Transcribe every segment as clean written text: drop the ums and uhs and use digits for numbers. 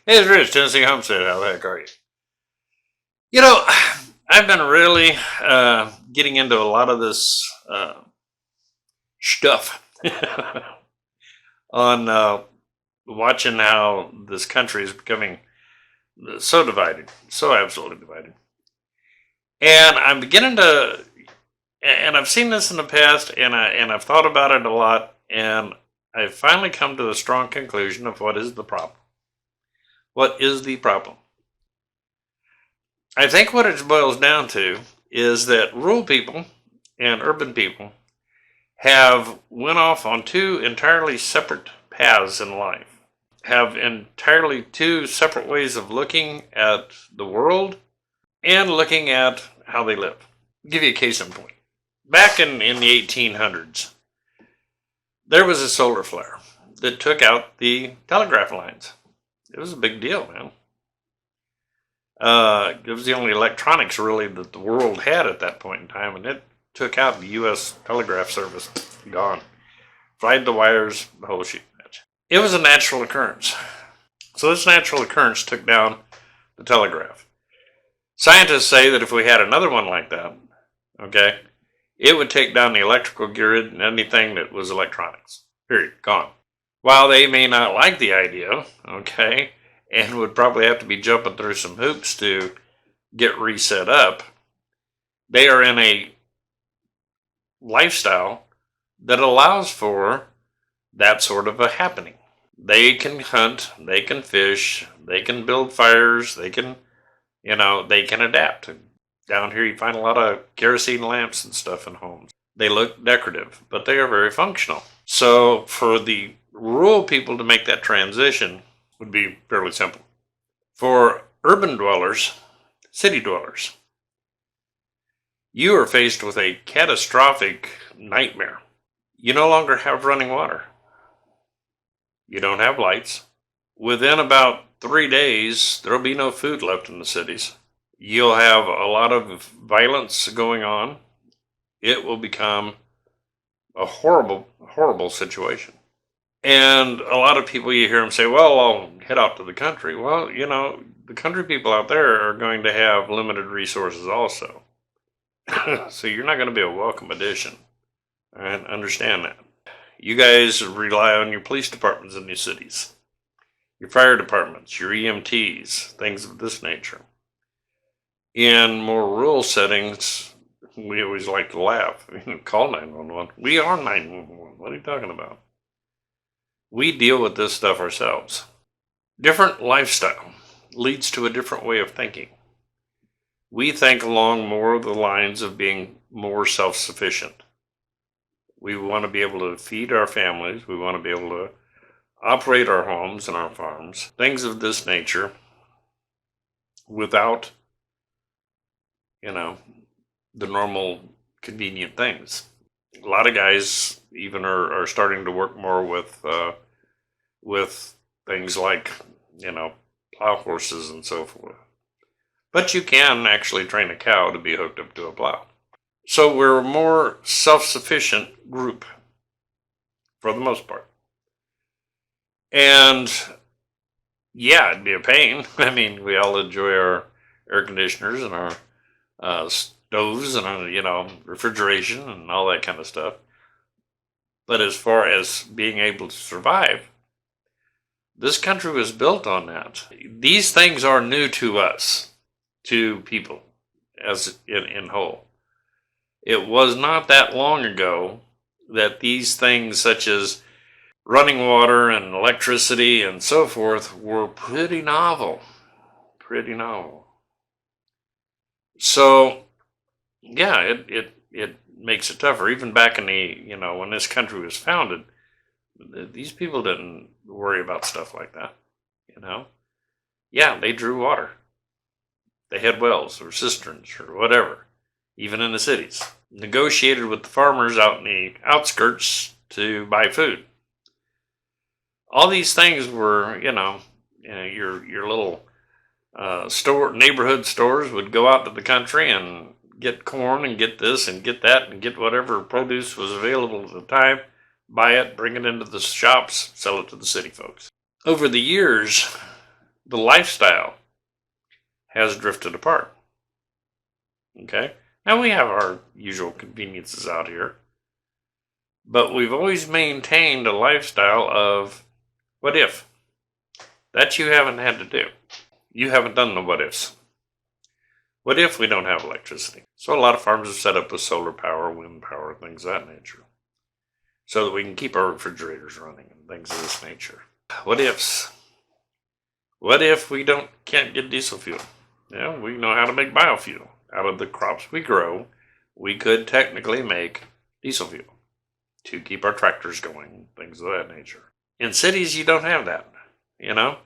Hey, it's Rich, Tennessee Homestead. How the heck are you? You know, I've been really getting into a lot of this stuff on watching how this country is becoming so divided, so absolutely divided. And I'm beginning to, and I've seen this in the past, and I've thought about it a lot, and I've finally come to a strong conclusion of what is the problem. What is the problem? I think what it boils down to is that rural people and urban people have went off on two entirely separate paths in life, have entirely two separate ways of looking at the world and looking at how they live. I'll give you a case in point. Back in the 1800s, there was a solar flare that took out the telegraph lines. It was a big deal, man. It was the only electronics really that the world had at that point in time, and it took out the U.S. telegraph service. Gone. Fried the wires, the whole shit match. It was a natural occurrence. So this natural occurrence took down the telegraph. Scientists say that if we had another one like that, okay, it would take down the electrical grid and anything that was electronics. Period. Gone. While they may not like the idea, okay, and would probably have to be jumping through some hoops to get reset up, they are in a lifestyle that allows for that sort of a happening. They can hunt, they can fish, they can build fires, they can, they can adapt. Down here you find a lot of kerosene lamps and stuff in homes. They look decorative, but they are very functional. So for the rural people to make that transition would be fairly simple. For urban dwellers, city dwellers, you are faced with a catastrophic nightmare. You no longer have running water. You don't have lights. Within about 3 days, there'll be no food left in the cities. You'll have a lot of violence going on. It will become a horrible, horrible situation. And a lot of people, you hear them say, well, I'll head out to the country. Well, the country people out there are going to have limited resources also. So you're not going to be a welcome addition. All right, understand that. You guys rely on your police departments in your cities, your fire departments, your EMTs, things of this nature. In more rural settings, we always like to laugh. Call 911. We are 911. What are you talking about? We deal with this stuff ourselves. Different lifestyle leads to a different way of thinking. We think along more of the lines of being more self-sufficient. We want to be able to feed our families. We want to be able to operate our homes and our farms, things of this nature, without, the normal convenient things. A lot of guys even are starting to work more with things like, plow horses and so forth. But you can actually train a cow to be hooked up to a plow. So we're a more self-sufficient group for the most part. And yeah, it'd be a pain. I mean, we all enjoy our air conditioners and our stoves and our, refrigeration and all that kind of stuff. But as far as being able to survive, this country was built on that. These things are new to us, to people, as in whole. It was not that long ago that these things such as running water and electricity and so forth were pretty novel. Pretty novel. So, yeah, it makes it tougher. Even back in the, when this country was founded, these people didn't worry about stuff like that, Yeah, they drew water. They had wells or cisterns or whatever, even in the cities. Negotiated with the farmers out in the outskirts to buy food. All these things were, your little neighborhood stores would go out to the country and get corn and get this and get that and get whatever produce was available at the time, buy it, bring it into the shops, sell it to the city folks. Over the years, the lifestyle has drifted apart. Okay? Now we have our usual conveniences out here, but we've always maintained a lifestyle of what if? That you haven't had to do. You haven't done the what ifs. What if we don't have electricity? So a lot of farms are set up with solar power, wind power, things of that nature, so that we can keep our refrigerators running and things of this nature. What ifs? What if we can't get diesel fuel? Yeah, we know how to make biofuel. Out of the crops we grow, we could technically make diesel fuel to keep our tractors going, things of that nature. In cities, you don't have that, you know?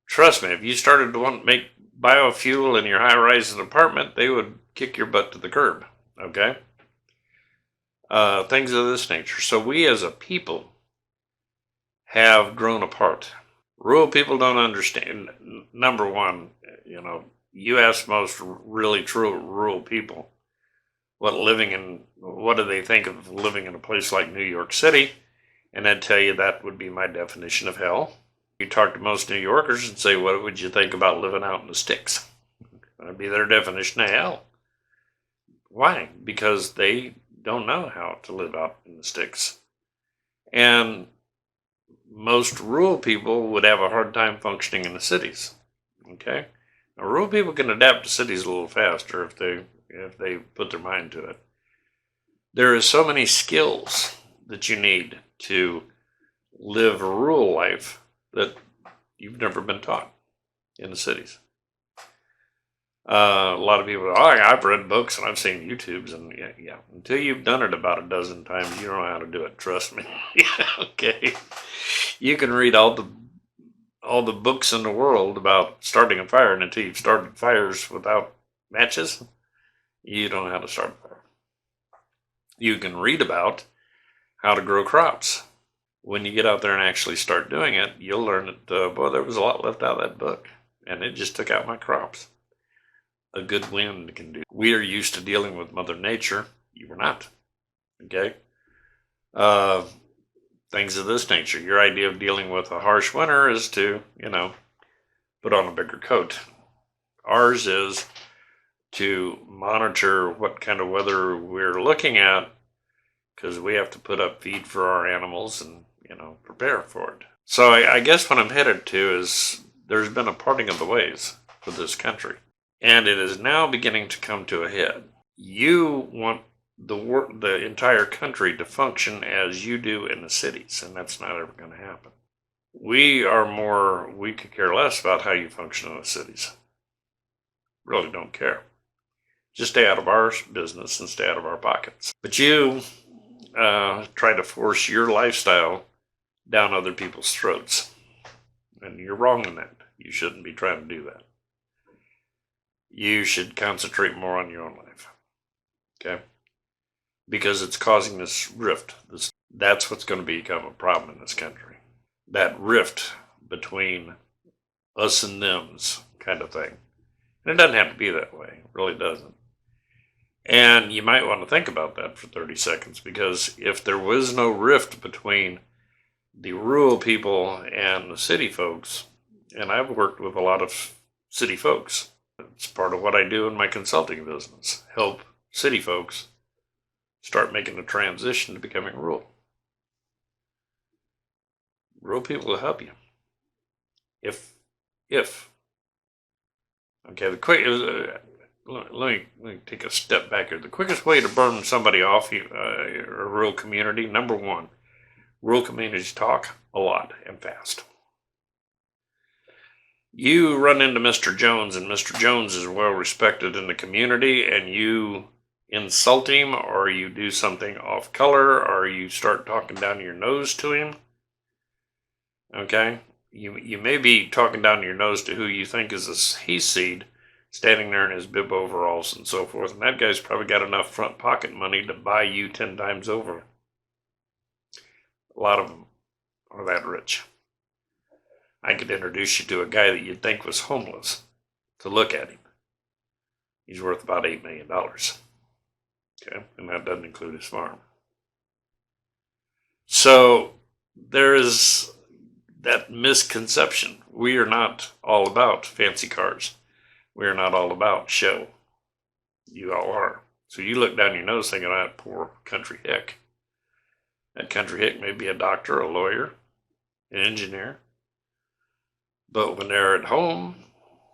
Trust me, if you started to want to make biofuel in your high-rise apartment, they would kick your butt to the curb, okay? Things of this nature. So we as a people have grown apart. Rural people don't understand. Number one, you ask most really true rural people what do they think of living in a place like New York City, and I'd tell you that would be my definition of hell. You talk to most New Yorkers and say, what would you think about living out in the sticks? That'd be their definition of hell. Why? Because they don't know how to live out in the sticks. And most rural people would have a hard time functioning in the cities. Okay? Now, rural people can adapt to cities a little faster if they put their mind to it. There are so many skills that you need to live a rural life that you've never been taught in the cities. A lot of people, I've read books and I've seen YouTubes, and yeah. Until you've done it about a dozen times, you don't know how to do it. Trust me. Okay. You can read all the books in the world about starting a fire, and until you've started fires without matches, you don't know how to start a fire. You can read about how to grow crops. When you get out there and actually start doing it, you'll learn that, there was a lot left out of that book, and it just took out my crops. A good wind can do. We are used to dealing with Mother Nature. You were not. Okay? Things of this nature. Your idea of dealing with a harsh winter is to, put on a bigger coat. Ours is to monitor what kind of weather we're looking at, because we have to put up feed for our animals and, prepare for it. So I guess what I'm headed to is there's been a parting of the ways for this country. And it is now beginning to come to a head. You want the entire country to function as you do in the cities, and that's not ever going to happen. We could care less about how you function in the cities. Really don't care. Just stay out of our business and stay out of our pockets. But you try to force your lifestyle down other people's throats. And you're wrong in that. You shouldn't be trying to do that. You should concentrate more on your own life. Okay? Because it's causing this rift. That's what's going to become a problem in this country. That rift between us and thems kind of thing. And it doesn't have to be that way. It really doesn't. And you might want to think about that for 30 seconds, because if there was no rift between the rural people and the city folks, and I've worked with a lot of city folks, it's part of what I do in my consulting business. Help city folks start making the transition to becoming rural. Rural people will help you. If. Okay, let me take a step back here. The quickest way to burn somebody off a rural community, number one, rural communities talk a lot and fast. You run into Mr. Jones, and Mr. Jones is well respected in the community, and you insult him, or you do something off color, or you start talking down your nose to him. Okay? You may be talking down your nose to who you think is a hayseed, standing there in his bib overalls and so forth, and that guy's probably got enough front pocket money to buy you 10 times over. A lot of them are that rich. I could introduce you to a guy that you'd think was homeless to look at him. He's worth about $8 million. Okay, and that doesn't include his farm. So that misconception. We are not all about fancy cars. We are not all about show. You all are. So you look down your nose thinking, that poor country hick. That country hick may be a doctor, a lawyer, an engineer. But when they're at home,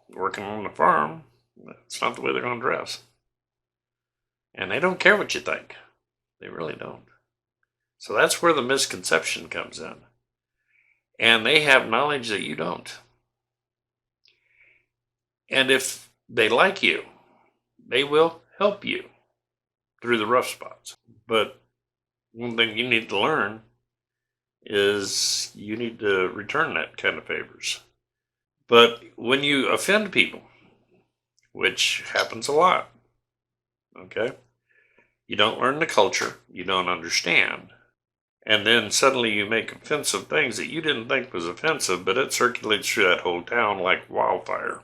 working on the farm, that's not the way they're going to dress. And they don't care what you think. They really don't. So that's where the misconception comes in. And they have knowledge that you don't. And if they like you, they will help you through the rough spots. But one thing you need to learn is you need to return that kind of favors. But when you offend people, which happens a lot, okay, you don't learn the culture, you don't understand, and then suddenly you make offensive things that you didn't think was offensive, but it circulates through that whole town like wildfire.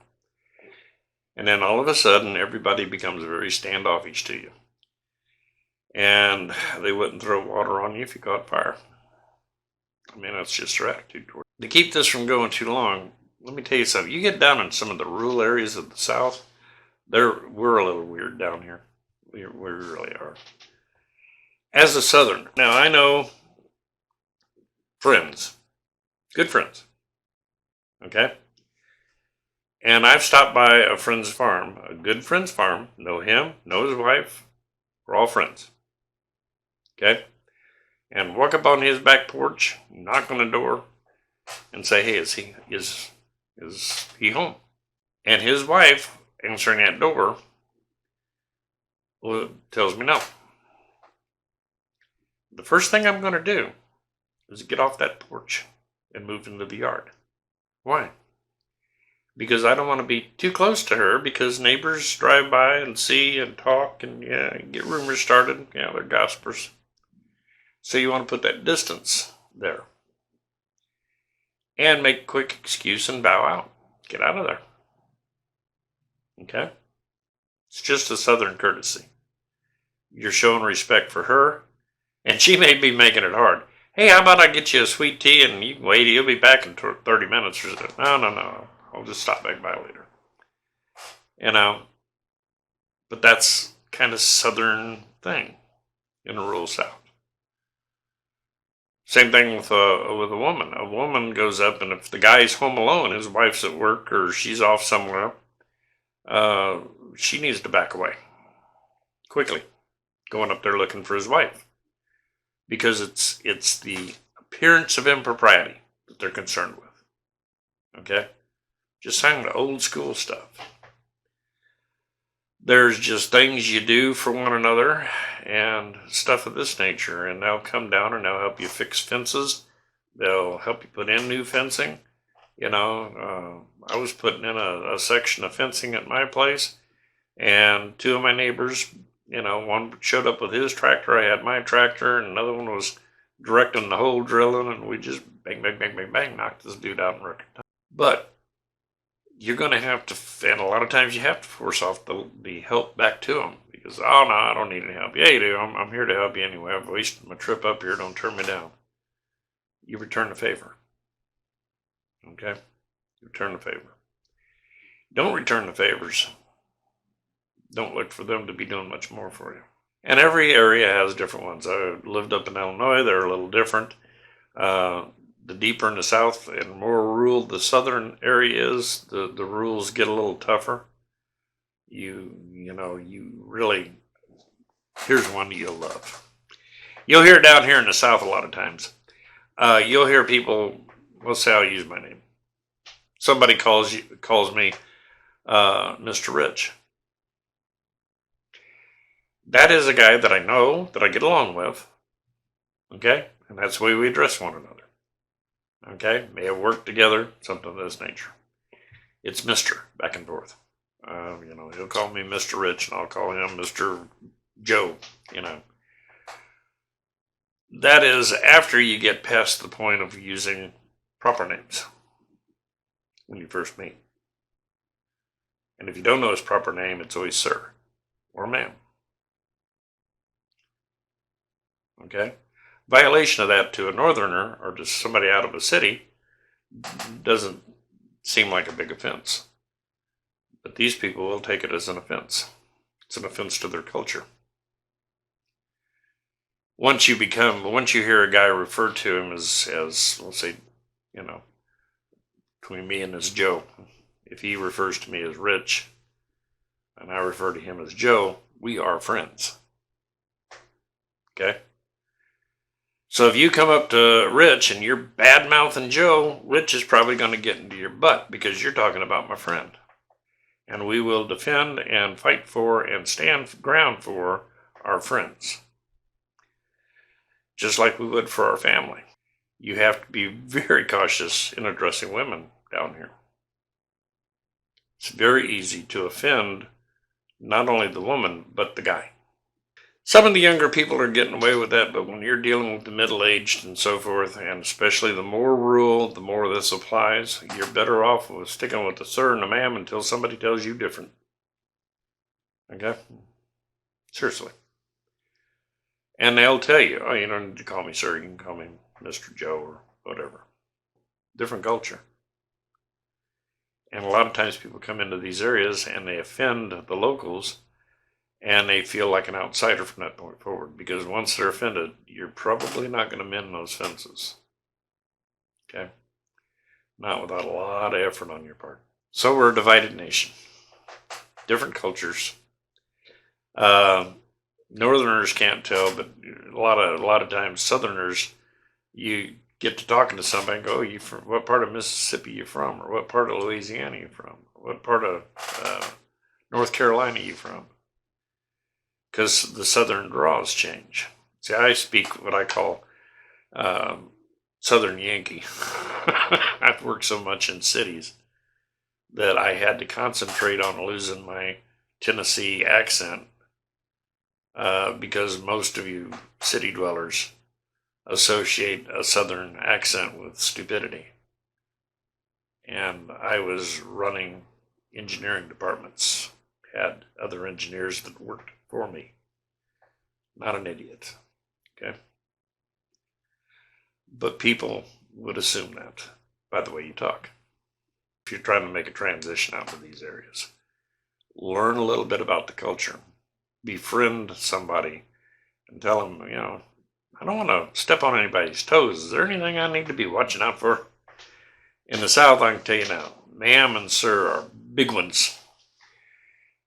And then all of a sudden, everybody becomes very standoffish to you. And they wouldn't throw water on you if you caught fire. I mean, that's just their attitude toward it. To keep this from going too long, let me tell you something. You get down in some of the rural areas of the South, we're a little weird down here. We really are. As a Southerner, now I know friends, good friends, okay? And I've stopped by a friend's farm, a good friend's farm, know him, know his wife, we're all friends, okay? And walk up on his back porch, knock on the door, and say, hey, is he home? And his wife, answering that door, tells me no. The first thing I'm going to do is get off that porch and move into the yard. Why? Because I don't want to be too close to her, because neighbors drive by and see and talk and get rumors started. Yeah, they're gossipers. So you want to put that distance there. And make a quick excuse and bow out. Get out of there. Okay? It's just a Southern courtesy. You're showing respect for her, and she may be making it hard. Hey, how about I get you a sweet tea and you can wait, you'll be back in 30 minutes or so. No. I'll just stop back by later. But that's kind of Southern thing in the rural South. Same thing with a woman. A woman goes up, and if the guy's home alone, his wife's at work or she's off somewhere, she needs to back away quickly, going up there looking for his wife, because it's the appearance of impropriety that they're concerned with. Okay, just saying, the old school stuff. There's just things you do for one another and stuff of this nature, and they'll come down and they'll help you fix fences. They'll help you put in new fencing. I was putting in a section of fencing at my place, and two of my neighbors, one showed up with his tractor, I had my tractor, and another one was directing the hole drilling, and we just bang, bang, bang, bang, bang, knocked this dude out in record time. But you're going to have to, and a lot of times you have to force off the help back to them, because, oh no, I don't need any help. Yeah, you do. I'm here to help you anyway. I've wasted my trip up here. Don't turn me down. You return the favor. Okay? You return the favor. Don't return the favors. Don't look for them to be doing much more for you. And every area has different ones. I lived up in Illinois. They're a little different. The deeper in the South and more rural the Southern area is, the rules get a little tougher. You really, here's one you'll love. You'll hear down here in the South a lot of times. You'll hear people, let's say I'll use my name. Somebody calls me Mr. Rich. That is a guy that I know, that I get along with. Okay? And that's the way we address one another. Okay? May have worked together, something of this nature. It's Mr. back and forth. He'll call me Mr. Rich, and I'll call him Mr. Joe, That is after you get past the point of using proper names when you first meet. And if you don't know his proper name, it's always sir or ma'am. Okay? Violation of that to a northerner or to somebody out of a city doesn't seem like a big offense. But these people will take it as an offense. It's an offense to their culture. Once you hear a guy refer to him as let's say, you know, between me and this Joe, if he refers to me as Rich and I refer to him as Joe, we are friends. Okay? So if you come up to Rich and you're bad mouthing Joe, Rich is probably going to get into your butt because you're talking about my friend. And we will defend and fight for and stand ground for our friends, just like we would for our family. You have to be very cautious in addressing women down here. It's very easy to offend not only the woman, but the guy. Some of the younger people are getting away with that, but when you're dealing with the middle-aged and so forth, and especially the more rural, the more this applies, you're better off with sticking with the sir and the ma'am until somebody tells you different. Okay? Seriously. And they'll tell you, oh, you don't need to call me sir, you can call me Mr. Joe or whatever. Different culture. And a lot of times people come into these areas and they offend the locals and they feel like an outsider from that point forward. Because once they're offended, you're probably not going to mend those fences. Okay? Not without a lot of effort on your part. So we're a divided nation. Different cultures. Northerners can't tell, but a lot of times Southerners, you get to talking to somebody and go, you from what part of Mississippi you from, or what part of Louisiana you from, or what part of North Carolina you from, because the Southern draws change. See, I speak what I call Southern Yankee. I've worked so much in cities that I had to concentrate on losing my Tennessee accent because most of you city dwellers associate a Southern accent with stupidity. And I was running engineering departments, had other engineers that worked for me. Not an idiot. Okay? But people would assume that by the way you talk. If you're trying to make a transition out to these areas, learn a little bit about the culture. Befriend somebody and tell them, you know, I don't want to step on anybody's toes. Is there anything I need to be watching out for? In the South, I can tell you now, ma'am and sir are big ones.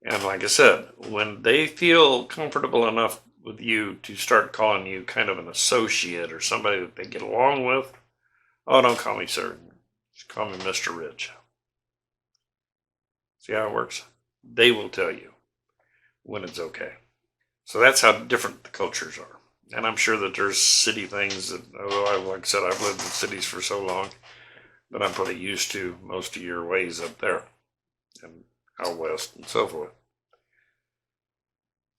And like I said, when they feel comfortable enough with you to start calling you kind of an associate or somebody that they get along with, oh, don't call me sir. Just call me Mr. Rich. See how it works? They will tell you when it's okay. So that's how different the cultures are. And I'm sure that there's city things that, like I said, I've lived in cities for so long that I'm pretty used to most of your ways up there and out west and so forth.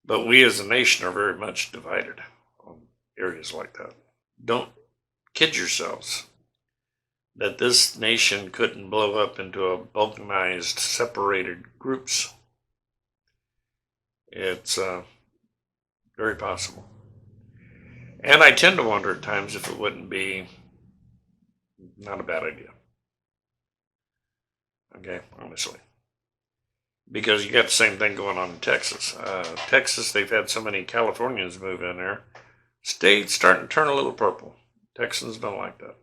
But we as a nation are very much divided on areas like that. Don't kid yourselves that this nation couldn't blow up into a balkanized, separated groups. It's very possible. And I tend to wonder at times if it wouldn't be not a bad idea. Okay, honestly. Because you got the same thing going on in Texas. Texas, they've had so many Californians move in there. State's starting to turn a little purple. Texans don't like that.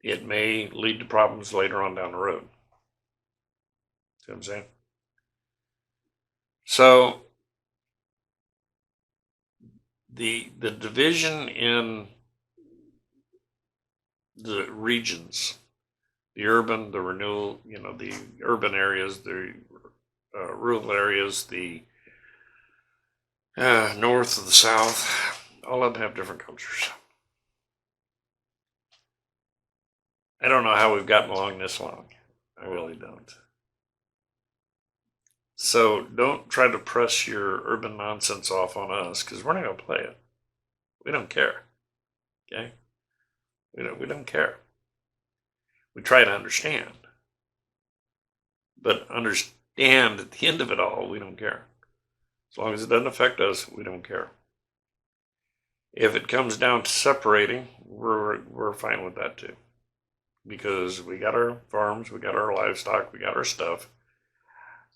It may lead to problems later on down the road. See what I'm saying? So, the division in the regions, the urban, the renewal, the urban areas, the rural areas, the north of the south, all of them have different cultures. I don't know how we've gotten along this long. I really don't. So don't try to press your urban nonsense off on us because we're not going to play it. We don't care. Okay? We don't care. We try to understand. But understand at the end of it all, we don't care. As long as it doesn't affect us, we don't care. If it comes down to separating, we're fine with that too. Because we got our farms, we got our livestock, we got our stuff.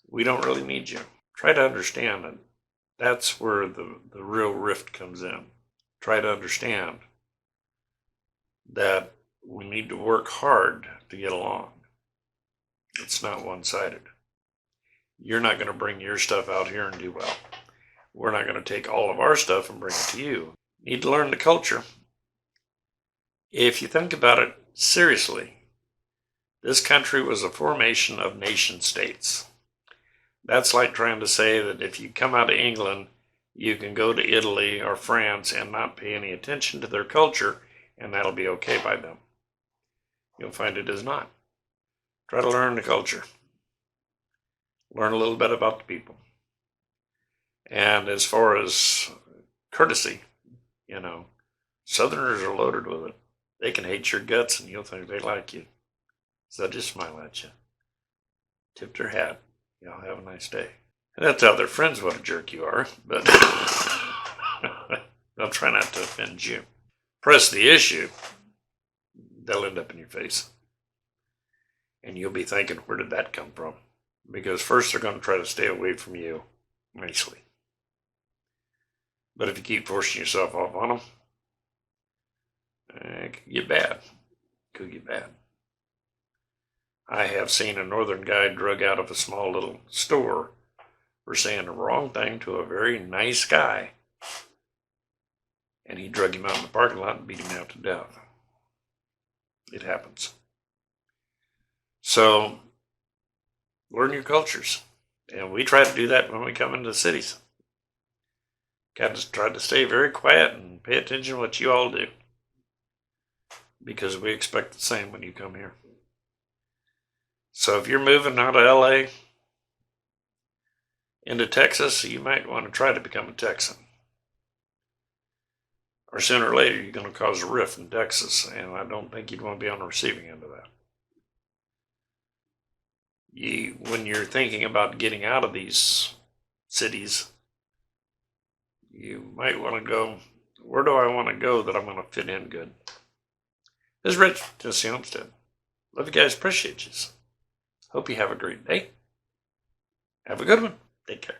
We don't really need you. Try to understand it. That's where the real rift comes in. Try to understand that we need to work hard to get along. It's not one-sided. You're not going to bring your stuff out here and do well. We're not going to take all of our stuff and bring it to you. You need to learn the culture. If you think about it seriously, this country was a formation of nation states. That's like trying to say that if you come out of England, you can go to Italy or France and not pay any attention to their culture, and that'll be okay by them. You'll find it is not. Try to learn the culture. Learn a little bit about the people. And as far as courtesy, Southerners are loaded with it. They can hate your guts and you'll think they like you. So they'll just smile at you. Tip their hat. Y'all have a nice day. And they'll tell their friends what a jerk you are, but they'll try not to offend you. Press the issue, they'll end up in your face. And you'll be thinking, where did that come from? Because first they're going to try to stay away from you nicely. But if you keep forcing yourself off on them, it could get bad. Could get bad. I have seen a northern guy drug out of a small little store for saying the wrong thing to a very nice guy. And he drug him out in the parking lot and beat him out to death. It happens. So, learn your cultures. And we try to do that when we come into the cities. Got to try to stay very quiet and pay attention to what you all do. Because we expect the same when you come here. So if you're moving out of LA into Texas, you might want to try to become a Texan. Or sooner or later, you're going to cause a rift in Texas, and I don't think you'd want to be on the receiving end of that. When you're thinking about getting out of these cities, you might want to go, where do I want to go that I'm going to fit in good? This is Rich, Tennessee Homestead. Love you guys, appreciate you. Hope you have a great day. Have a good one. Take care.